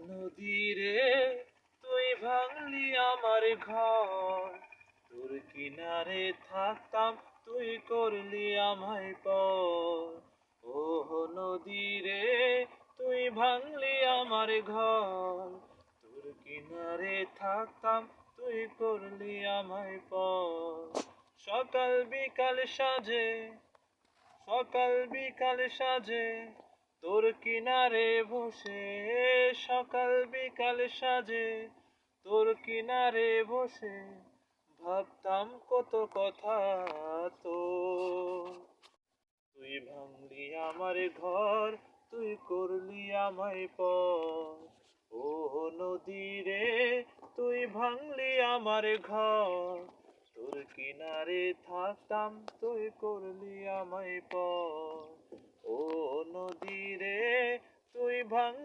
নদী রে তুই ভাঙলি আমার ঘর, তোর কিনারে থাকতাম তুই করলি আমায় পর। ও নদী রে তুই ভাঙলি আমার ঘর, তোর কিনারে থাকতাম তুই করলি আমায় পর। সকাল বিকাল সাজে, সকাল বিকাল সাজে তোর কিনারে বসে, সকাল বিকাল সাজে তোর কিনারে বসে ভাবতাম কত কথা তোর। তুই ভাঙলি আমার ঘর, তুই করলি আমায় পর। ও নদী রে তুই ভাঙলি আমার ঘর, তোর কিনারে থাকতাম তুই করলি আমায় পর। ও নদী রে তুই ভাঙ